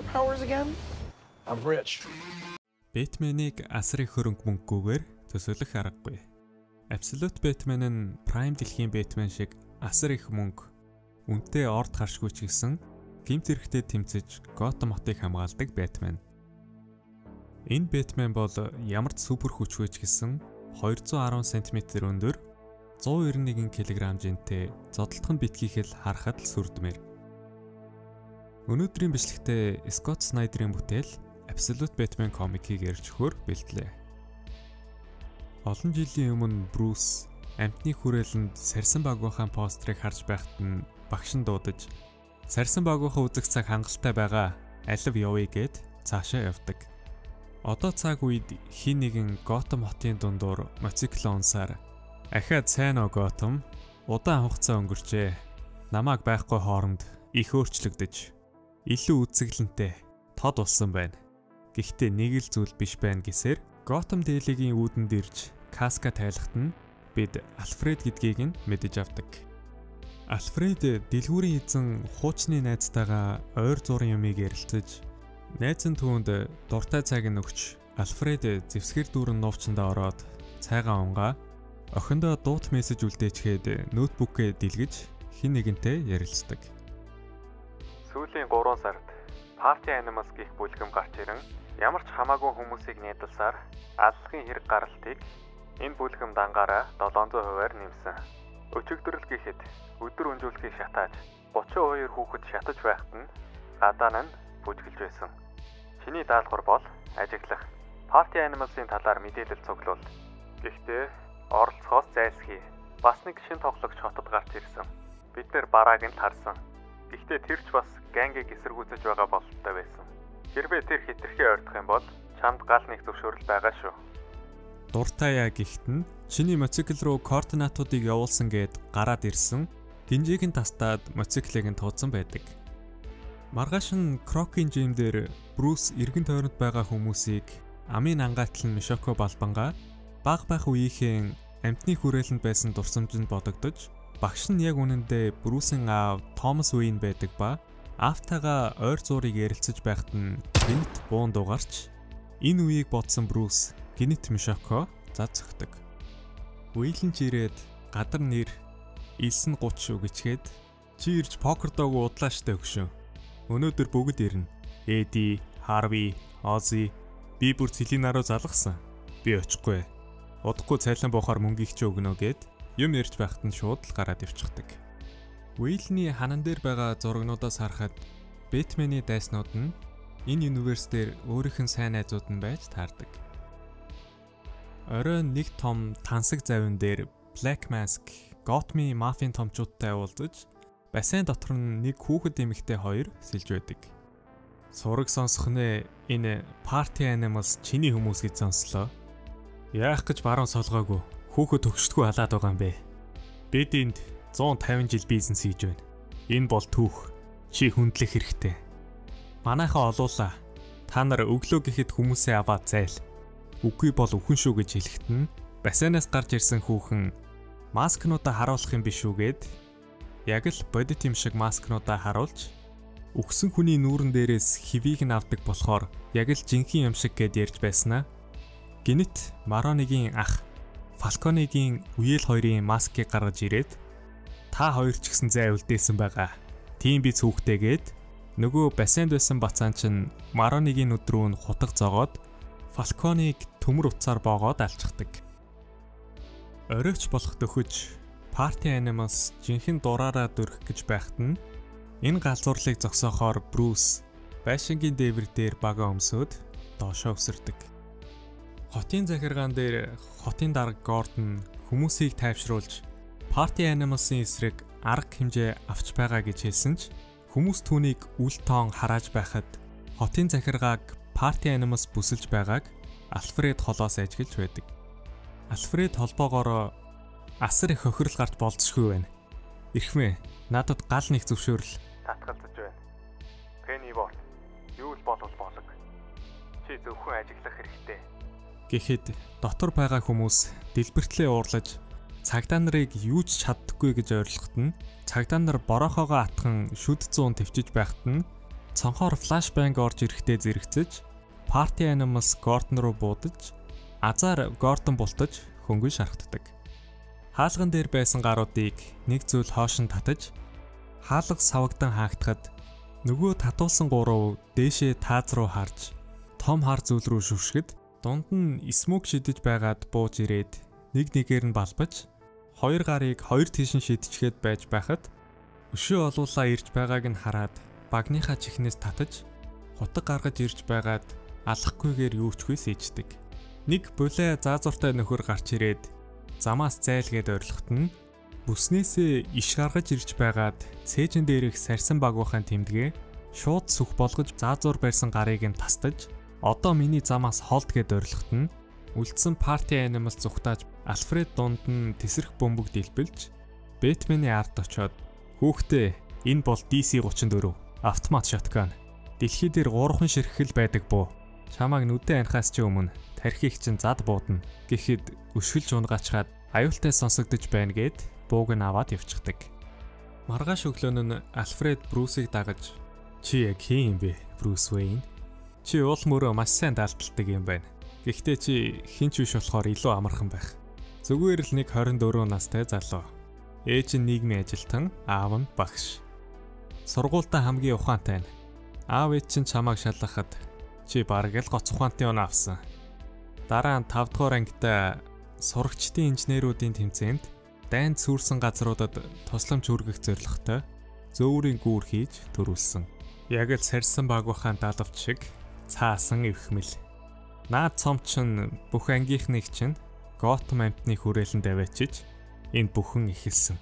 superpowers again? I'm rich. Бэтменийг асрын хөрөнгө мөнгөгүйгээр төсөөлөх аргагүй. Absolute Batman нь Prime дэлхийн Batman шиг асар их мөнгө, үнэтэй орд харшгүй ч гэсэн гэмт хэрэгтэд тэмцэж Gotham хотыг хамгаалдаг Batman. Энэ Batman бол ямар ч супер хүчгүй ч гэсэн 210 см өндөр, 191 кг жинтэй зодтолтхон битгийхэл харахад л сүрдмээр. Өнөөдрийн бичлэгтээ Scott Snyder-ийн бүтээл Absolute Batman комикийг ярьж өгөхөөр бэлтлээ. Олон жилийн өмнө Bruce амтны хүрээлэнд сарсан багвахын постерыг харж байхад нь багш нь дуудаж "Сарсан багвахын үзэх цаг хангалттай байгаа. Алив явъя" гэд цаашаа явдаг. Одоо цаг үед хин нэгэн Gotham хотын дундуур мотоцикл унсаар "Ахаад сайн уу Gotham? Удаан хугацаа өнгөрчээ. Намайг байхгүй хооронд их өөрчлөгдөж, илүү үзэсгэлэнтэй тод болсон байна. Гэхдээ нэг л зүйл биш байна" гэсээр Gotham Daily-гийн үүдэнд ирж каска тайлахт нь бид Alfred гэдгийг нь мэдэж авдаг. Alfred дэлгүүрийн эзэн хуучны найзтайгаа ойр зургийн юмыг ярилцаж, найз нь түүнд дуртай цайг нь өгч, Alfred зэвсгэр дүүрэн нуувчандаа ороод цайгаа унгаа, охиндоо дуут мессеж үлдээчгээд ноутбукээ дэлгэж хин нэгэнтэй ярилцдаг. Сүүлийн 3 сард Party Animals гэх бүлгэм гарч ирэн ямар ч хамаагүй хүмүүсийг нээдэлсаар аллагын хэрэг гаралтыг энэ бүлгэм дангаараа 700%-аар нэмсэн. Өчигдрөл гэхэд өдөр өнжүүлгийг шатааж 32 хүүхэд шатаж байхад нь гадаа нь бүжгэлж байсан. Чиний даалгавар бол ажиглах. Party Animals-ийн талаар мэдээлэл цуглуул. Гэхдээ оролцохоос зайлсхий. Бас нэг шин тоглогч хотод гарч ирсэн. Бид нэр барааг нь харсан. Гэхдээ тэр ч бас гангийг эсэргүүцэж байгаа бололтой байсан. Хэрвээ тэр хитрхи ойртох юм бол чамд гал нэг зөвшөөрөл байгаа шүү. Дуртаяа гихт нь чиний мотоцикл руу координатуудыг явуулсан гэд гараад ирсэн. Гинжийг нь тастаад мотоциклыг нь тууцсан байдаг. Маргааш нь Крокийн жим дээр Брюс эргэн тойронд байгаа хүмүүсийг амын ангаатлан Мишоко балбангаа баг үеийнхэн амтны хүрээлэнд байсан дурсамжинд бодогдож, багш нь яг үнэндээ Брюсийн аав Томас Уэйн байдаг ба автагаа ойр зургийг ярилцаж байхад нь гинт буун дугарч, энэ үеийг бодсон Брюс гинт Мишоко зацхдаг. Уэйлэн ч ирээд гадар нэр 9:30 шүү гэчгээд "Чи ирж покер дог удлаа штэ өгшөө. Өнөөдөр бүгд ирнэ. Эди, Харви, Ози, би бүр Селина руу залгасан. Би очихгүй. Удахгүй цайлан буухаар мөнгөийг ч өгнө" гэд юм ярьж байхад нь шууд л гараад ивчихдаг. Уэйлний ханан дээр байгаа зурагнуудаас харахад Бэтмений дайснууд нь энэ универс дээр өөрийнх нь сайн найзууд нь байж таардаг. Оройн нэг том тансаг завин дээр Black Mask Gotham мафийн томчуудтай уулзаж, бассейн дотор нь нэг хүүхэд эмэгтэй хоёр сэлж байдаг. Сураг сонсох нэ, энэ Party Animals чиний хүмүүс гэж сонслоо. Яах гэж баруун солгоогүй. Хүүхэд төгшдгүү халаад байгаа юм бэ. Бид энд 150 жил бизнес хийж байна. Энэ бол түүх. Чи хүндлэх хэрэгтэй. Манайхаа олуулаа. Та нар өглөө гэхэд хүмүүсээ аваад зайл. Үгүй бол үхэн шүү гэж хэлэхэд нь бассейнаас гарч ирсэн хүүхэн маскнуудаа харуулах юм биш үгээд яг л бодит юм шиг маскнуудаа харуулж, өгсөн хүний нүүрэн дээрээс хивийг нь авдаг болохоор яг л жинхэнэ юм шиг гэд ярьж байснаа. Гинэт Маронигийн ах Фалконигийн үеэл хоёрын маскыг гаргаж ирээд "Та хоёр ч гэсэн зай үлдээсэн байгаа. Тийм би цүхтэйгээд" нөгөө бассейнд байсан бацаан чинь Маронигийн нүд рүү нь хутга зогоод Фалконыг төмөр утсаар боогоод алчдаг. Оройч болох дөхөж Party Animals жинхэнэ дураараа дөрөх гэж байхад нь энэ галзуурлыг зогсоохоор Брюс байшингийн дээвэр дээр бага өмсөд доошоо өсөрдөг. Хотын захиргаан дээр хотын дарга Гордон хүмүүсийг тайвшруулж Party Animals-ийн эсрэг арга хэмжээ авч байгаа гэж хэлсэн ч хүмүүс түүнийг үл тоон харааж байхад хотын захиргааг Party Animals бүсэлж байгааг Alfred холоос ажиглаж байдаг. Alfred холбоогоор асар их хохирол гарч болцсохгүй байна. Ирхмээ, надад гал нэг зөвшөөрөл татгалзаж байна. Pennyworth, юу л болов болог. Чи зөвхөн ажиглах хэрэгтэй. Гэхэд дотор байгаа хүмүүс дэлбэртлээ уурлаж цагдаа нарыг юу ч чаддаггүй гэж ойрлоход нь цагдаа нар борохоогоо атхан шүд зуун төвчиж байхад нь цонхоор флашбанг орж ирэхдээ зэрэгцэж, Party Animals Gordon руу буудаж, азар Gordon бултаж хөнгөн шархтдаг. Хаалган дээр байсан гаруудыг нэг зүйл хоош нь татаж, хаалга савагдан хаагдахад нөгөө татуулсан гурав дээшээ тааз руу харж, том хар зүйл рүү шүршгэд, дунд нь смок шидэж байгаад бууж ирээд нэг нэгээр нь балбаж, хоёр гарыг хоёр тийшин шидчихгээд байж байхад өшөө олуулаа ирж байгааг нь хараад багныхаа чихнээс татаж, хутаг гаргаж ирж байгаад алахгүйгээр юу ч хийсэждэг. Нэг булаа заазууртай нөхөр гарч ирээд замаас зайлгээд орилгот нь бүснээсээ иш гаргаж ирж байгаад цээжин дээрх сарсан багвахын тэмдгээ шууд сүх болгож заазуур барьсан гарыг нь тастаж, одоо миний замаас холд гэд орилгот нь үлдсэн Party Animals зүхтааж Альфред дунд нь тесрэх бөмбөг дэлбэлж Бэтмений ард очоод "Хүүхдээ, энэ бол DC-34 автомат шотган. Дэлхий дээр 3хан ширхэл байдаг буу. Чамааг нүдэн анхаас чи өмнө тархийг чинь зад буудна" гэхэд өшгөлж унгачаад аюултай сонсогдож байна гэд бууг нь аваад явчихдаг. Маргааш өглөөн нь Альфред Брусыг дагаж "Чи яг хин юм бэ, Брус Вэйн? Чи уул мөрөө маш сайн даалталдаг юм байна. Гэхдээ чи хинч биш болохоор илүү амархан байх. Зүгээр л нэг 24 настай залуу. Ээж нь нийгмийн ажилтан, аав нь багш. Сургуультаа хамгийн ухаантай нь. Аав ээж чинь чамааг шалгахад чи бараг л гоц ухаантай оноо авсан. Дараа нь 5 дугаар ангитай сурагчдын инженеруудын тэмцээнд дайнд сүрсэн газруудад тусламж хүргэх зорилготой зөөврийн гүүр хийж төрүүлсэн. Яг л сарсан багвахаан даалгавч шиг цаасан эвхмэл. Наад цомч нь бүх ангийнхныг чинь Готэм амтны хүрээлэнд аваачиж энд бүхэн эхэлсэн.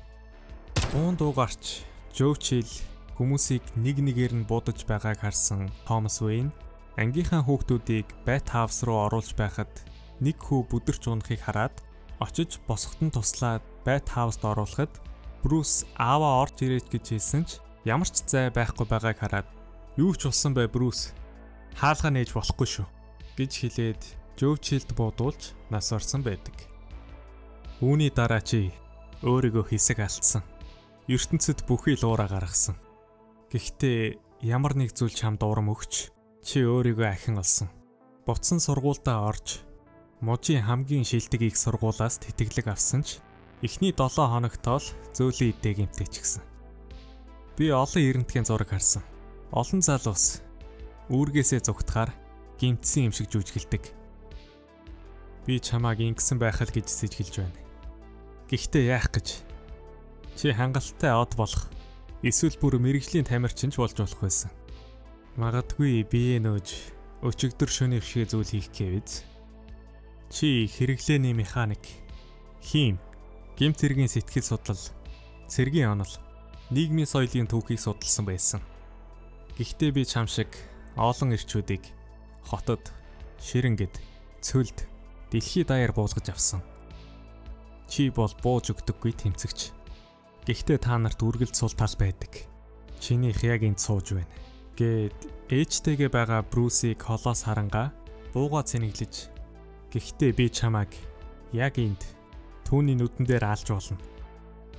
Уун дуугарч Жовчил хүмүүсийг нэг нэгээр нь будаж байгааг харсан Томас Вэйн ангийнхаа хүүхдүүдийг Бэт хаус руу оруулж байхад нэг хүү бүдэрч унахыг хараад очиж босготон туслаад Бэт хауст оруулахад Брус ааваа орж ирээч гэж хэлсэн ч ямар ч зай байхгүй байгааг хараад "Юу ч болсон бай Брус. Хаалгаа нээж болохгүй шүү" гэж хэлээд Жовчилд буудуулж нас орсон байдаг. Үүний дараа чи өөрийгөө хэсэг алдсан. ертөнцид бүхий луураа гаргасан. Гэхдээ ямар нэг зүйл чамд урам өгч чи өөрийгөө ахин олсон. Буцсан сургуультаа орж мужийн хамгийн шилдэг их сургуулаас тэтгэлэг авсан ч эхний 7 хоногтоо л зөөлөн идэ гэмтээчихсэн. Би олон эрентгийн зураг харсан. Олон залуус үүргээсээ зүгтахаар гэмтсэн юм шиг жүжиглдэг. Би чамааг ингэсэн байх л гэж сэжгэлж байна. Гэхдээ яах гэж? Чи хангалттай од болох, эсвэл бүр мэрэгжлийн тамирчинч болж болох байсан. Магадгүй бие нөөж өчигдөр шөнийн шиг зүйл хийх гэвэз. Чи хэрэглээний механик, хим, гэмт хэргийн сэтгэл судлал, цэргийн онол, нийгмийн соёлын түүхийг судалсан байсан. Гэхдээ би чам шиг олон эрчүүдийг хотод, ширэнгэд, цөлд, дэлхий даяар буулгаж авсан. Чи бол бууж өгдөггүй тэмцэгч. Гэхдээ та нарт үргэлж сул тал байдаг. Чинийх яг энд сууж байна гэд ээжтэйгээ байгаа Брусийг холоос харангаа бууга цэнэглэж. Гэхдээ би чамааг яг энд түүний нүдэн дээр алж болно.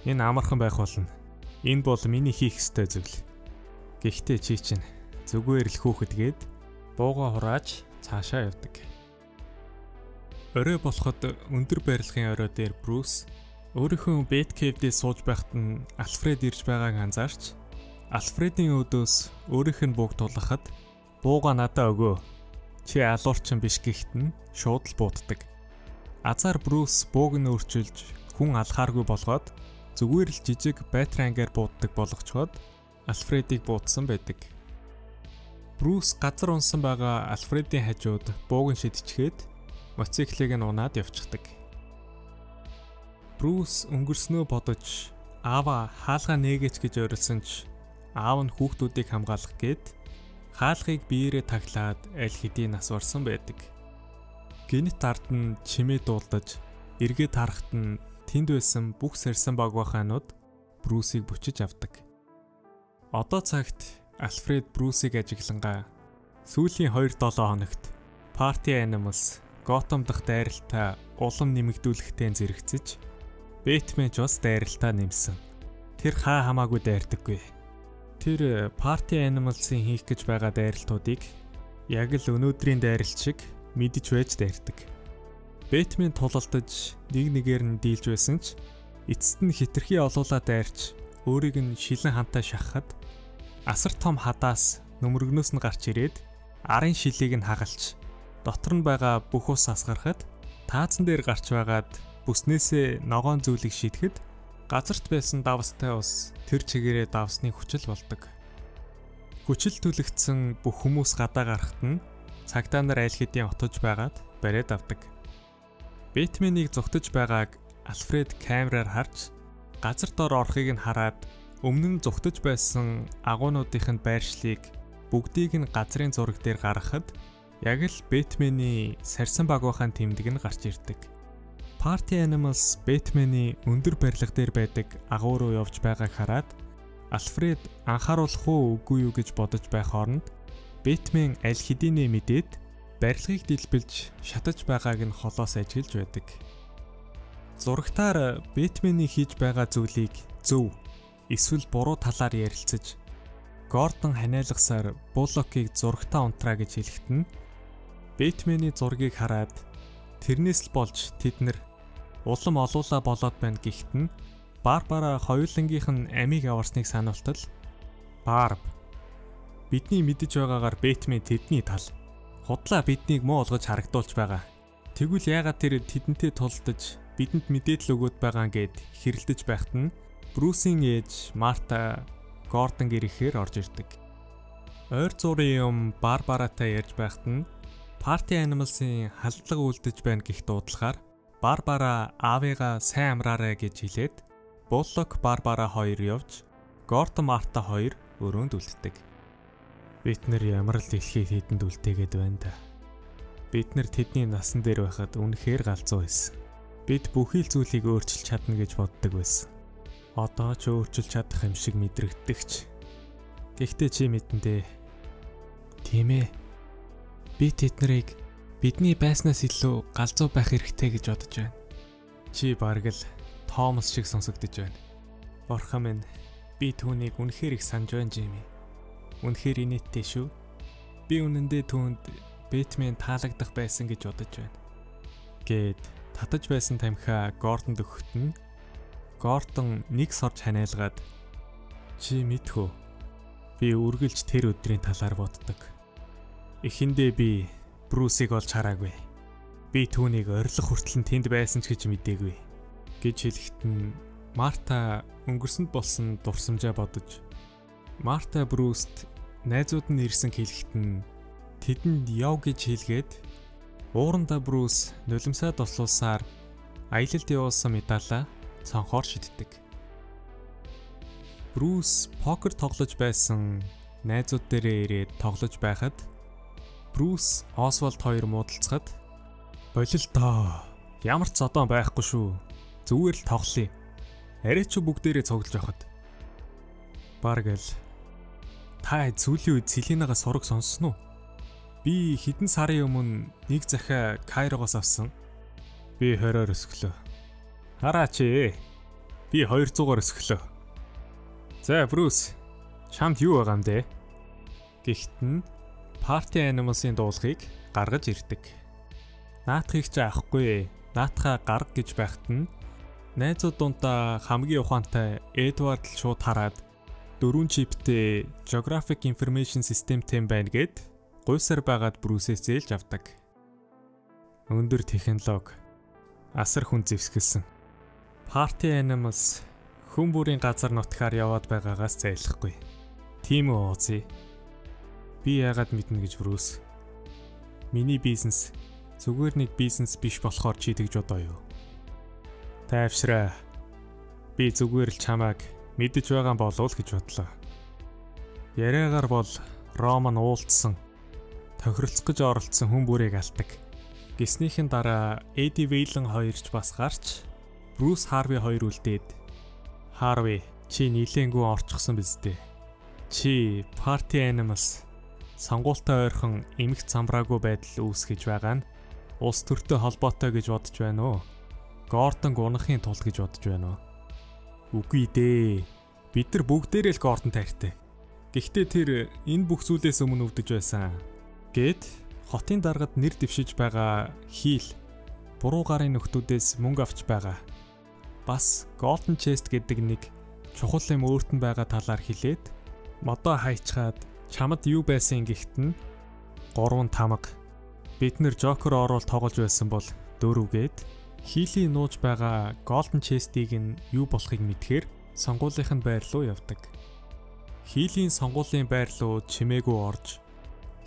Энэ амархан байх болно. Энэ бол миний хийх ёстой зүйл. Гэхдээ чи чинь зүгээр л хүүхэд гээд бууга хурааж цаашаа явдаг. Орой болоход өндөр барилгын орой дээр Брус өөрийнхөө Бэткейвдээ сууж байхад нь Альфред ирж байгааг анзаарч Альфредийн өдөөс өөрийнх нь бууг тулахад "Бууга надаа өгөө. Чи алуурчин биш" гэхэд нь шууд л бууддаг. Азар Брус бууг нь өөрчилж хүн алхааргүй болгоод зүгээр л жижиг байтрангаар бууддаг болгочход Альфредийг буудсан байдаг. Брус газар унсан байгаа Альфредийн хажууд бууг нь шидчихээд моциклыг нь унаад явчихдаг. Брус өнгөрснөө бодож аава хаалгаа нээгээч гэж орилсон ч аав нь хүүхдүүдийг хамгаалах гээд хаалгыг биеэрээ таглаад аль хэдийн нас барсан байдаг. Гэнэт ард нь чимээ дуулдаж эргээд харахад нь тэнд байсан бүх сарсан багвахаанууд Брусыг бүчиж авдаг. Одоо цагт Альфред Брусыг ажиглангаа сүүлийн 2-7 хоногт Party Animals Готэм дахь дайралтаа улам нэмэгдүүлэхтэй зэрэгцэж Бэтмен ч бас дайралтаа нэмсэн. Тэр хаа хамаагүй дайрдаггүй. Тэр Party Animals-ийн хийх гэж байгаа дайралтуудыг яг л өнөөдрийн дайралт шиг мэдж байж дайрдаг. Бэтмен тулалдаж нэгээр нь дийлж байсан ч эцэст нь хитрхи олуулаа дайрч өөрийг нь шилэн хантаа шахахад асар том хадаас нөмрөгнөөс нь гарч ирээд арын шилийг нь хагалж дотор нь байгаа бүх ус асгарахад таазан дээр гарч байгаад бүснээсээ ногоон зүйлийг шидэхэд газарт байсан давстай ус тэр чигээрээ давсны хүчил болдог. Хүчил түлэгдсэн бүх хүмүүс гадаа гарахт нь цагдаа нар аль хэдийн отож байгаад бариад авдаг. Бэтменийг зүгтэж байгааг Альфред камераар харж газар дор орохыг нь хараад өмнө нь зүгтэж байсан агуунуудын байршлыг бүгдийг нь газрын зураг дээр гаргахад яг л Бэтмений сарсан багвахын тэмдэг нь гарч ирдэг. Party Animals Бэтмений өндөр барилга дээр байдаг агуу руу явж байгааг хараад Альфред анхааруулах уу үгүй юу гэж бодож байх хооронд Бэтмен аль хэдийнэ мэдээд барилгыг дэлбэлж шатаж байгааг нь холоос ажиглаж байдаг. Зурагтаар Бэтмений хийж байгаа зүйлийг зөв эсвэл буруу талаар ярилцаж Гордон ханиалгасаар Буллокийг зурагтаа унтраа гэж хэлэхэд нь Бэтмений зургийг хараад тэрнээс л болж тэд нэр улам олуула болоод байна гэхэд нь Барбара хоёулангийнх нь амийг аварсныг сануултал Барб бидний мэдэж байгаагаар Бэтмен тэдний тал худлаа биднийг муу олгож харагдуулж байгаа. Тэгвэл яагаад тэр тэдэнтэй тулдаж бидэнд мэдээлэл өгөөд байгаа гэд хэрэлдэж байхад нь Брусийн ээж Марта Гордон гэрхээр орж ирдэг. Ойр зургийн юм Барбаратай ярьж байхад нь Party Animals-ийн халдлага үлдэж байна гэх дуудлагаар Барбара аавыгаа сайн амраарай гэж хэлээд Буллок Барбара хоёр явж Гордон Марта хоёр өрөөнд үлддэг. Бид нар ямар л дэлхийг хийдэнд үлдээгээд байна та. Бид нар тэдний насан дээр байхад үнэхээр галзуу байсан. Бид бүхий л зүйлийг өөрчилж чадна гэж боддог байсан. Одоо ч өөрчилж чадах юм шиг мэдрэгддэгч. Гэхдээ чи мэдэн дээ. Тийм ээ. Би тэднийг бидний байснаас илүү галзуу байх хэрэгтэй гэж бодож байна. Чи бараг л Томас шиг сонсогдож байна. Бурхан минь, би түүнийг үнэхээр их санаж байна, Жими. Үнэхээр инээдтэй шүү. Би үнэндээ түүнд Бэтмен таалагдах байсан гэж бодож байна. Гэт татаж байсан тамхиа Гордонд өгөхт нь Гордон нэг сорж ханиалгаад чи мэдхүү. Би үргэлж тэр өдрийн талаар боддог. Эхэндээ би Брусийг олж хараагүй. Би түүнийг орилох хүртэл тэнд байсан ч гэж мэдээгүй гэж хэлэхэд нь Марта өнгөрсөнд болсон дурсамжаа бодож Марта Бруст найзууд нь ирсэн хэлэхэд нь тэдэнд яв гэж хэлгээд уурандаа Брус нулимсаа тослуулсаар аялалд явуулсан медалаа цонхоор шиддэг. Брус покер тоглож байсан найзууд дээрээ ирээд тоглож байхад Брус Освальд хоёр муудалцахад болилдоо. Ямар ч зодон байхгүй шүү. Зүгээр л тоглоё. Арай ч бүгдээрээ цуглаж явахад. Бараг л та сүүлийн үед Селинага сураг сонссон уу? Би хэдэн сарын өмнө нэг захиа Кайрогоос авсан. Би 20-оор өсгөлөө. Хараач ээ. Би 200-аар өсгөлөө. За Брус, чамд юу байгаа юм бэ? Гэхдээ нь Party Animals-ийн дуулахыг гаргаж ирдэг. Наатахыг ч авахгүй, наатахаа гарга гэж байхад нь найзууд дундаа хамгийн ухаантай Эдвард л шууд хараад 4 чиптэй Geographic Information Systemтэй байна гэд гуйсаар байгаад Брусээс зээлж авдаг. Өндөр технологи асар хүн зэвсгэлсэн. Party Animals хүн бүрийн газар нутгаар яваад байгаагаас зайлахгүй. Тийм үү Ози? Би яагаад мэднэ гэж Брус? Миний бизнес зүгээр нэг бизнес биш болохоор чи тэгж бодоо юу? Тайвшраа. Би зүгээр л чамайг мэдэж байгаа болов гэж бодлоо. Яриагаар бол Роман уулдсан, тохиролцох гэж оролцсон хүн бүрийг алдаг. Гиснийхэн дараа Эди Вейлен хоёрч бас гарч Брус Харви хоёр үлдээд Харви чи нилээнгүй орчихсон биз дээ. Чи Party Animals сонгуультай ойрхон эмх замбраагүй байдал үүсгэж байгаа нь улс төртэй холбоотой гэж бодож байна уу? Гордон гунахын тулд гэж бодож байна уу? Үгүй дээ. Бид нар бүгдээрээ л Гордон тайртай. Гэхдээ тэр энэ бүх зүйлээс өмнө өвдөж байсан. Гэт хотын даргад нэр дэвшиж байгаа хийл буруу гарын нөхдүүдээс мөнгө авч байгаа. Бас Golden Chest гэдэг нэг чухал юм өөрт нь байгаа талаар хэлээд модоо хайчаад чамд юу байсан гихт нь 3 тамга. Бид нэр Joker оруулалт тоглож байсан бол 4 гээд хийлийн нууж байгаа Golden Chest-ийг нь юу болохыг мэдхээр сонгуулийнх нь байр руу явдаг. Хийлийн сонгуулийн байр руу чимээгүй орж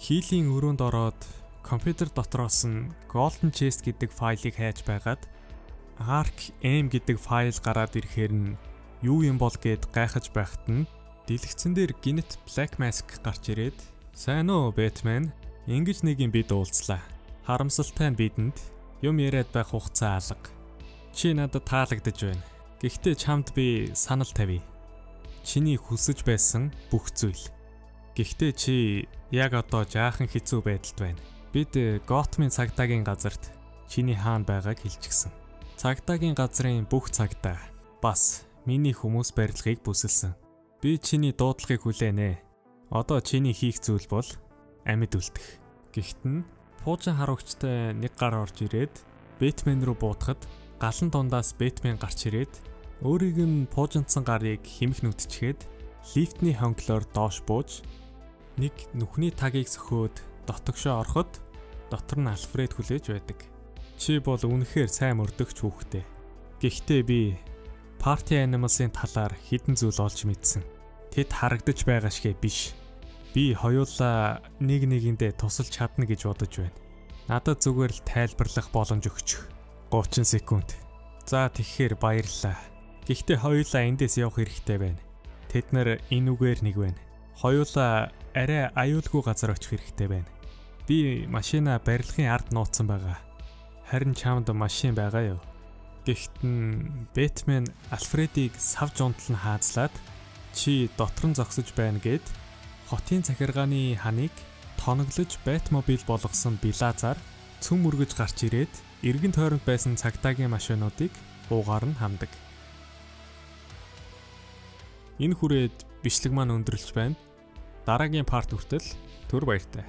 хийлийн өрөөнд ороод компьютер дотроос нь Golden Chest гэдэг файлыг хайж байгаад Arc M гэдэг файл гараад ирэхээр нь юу юм бол гэд гайхаж байхад нь дэлгэцэн дээр гинет Black Mask гарч ирээд "Сайн уу, Batman? Ингэж нэг юм бид уулзлаа. Харамсалтай нь бидэнд юм яриад байх хугацаа алга. Чи надад таалагдж байна. Гэхдээ чамд би санал тавья. Чиний хүсэж байсан бүх зүйл. Гэхдээ чи яг одоо жаахан хэцүү байдалд байна. Бид Gotham-ын цагдаагийн газарт чиний хаан байгааг хэлчихсэн. Цагдаагийн газрын бүх цагдаа бас миний хүмүүс барилгыг бүсэлсэн. Би чиний дуудлагыг хүлээнэ. Одоо чиний хийх зүйл бол амьд үлдэх." Гэхдээ пуужин харуугчтай нэг гар орж ирээд Batman руу буутахад галан дундаас Batman гарч ирээд өөрийг нь пуужинцсан гарыг химэх нүдчихэд лифтний хонглоор доош бууж нэг нүхний тагийг сөхөөд дотогшоо ороход дотор нь Alfred хүлээж байдаг. "Чи бол үнэхээр сайн мөрдөгч хүүхдээ. Гэхдээ би Party Animals-ын талаар хідэн зүйл олж мэдсэн. Тэд харагдаж байгаа шигэ биш. Би хоёулаа нэг нэгэндээ тусалж чадна гэж бодож байна. Надад зүгээр л тайлбарлах боломж өгчих. 30 секунд. За тэгэхээр баярлалаа. Гэхдээ хоёулаа эндээс явах хэрэгтэй байна. Тэд нар энэ үгээр нэг байна. Хоёулаа арай аюулгүй газар очих хэрэгтэй байна. Би машина барилгын ард нууцсан байгаа. Харин чамд машин байгаа юу?" Гэхдээ Batman Alfred-ийг савж унтлан хаазлаад "Чи дотор нь зогсож байна" гэд хотын захиргааны ханыг тоноглож Batmobile болгосон Билазар цөм мөргөж гарч ирээд эргэн тойронд байсан цагдаагийн машинуудыг уугаар нь хамдаг. Энэ хүрээд бичлэг маань өндөрлөж байна. Дараагийн парт хүртэл түр баяртай.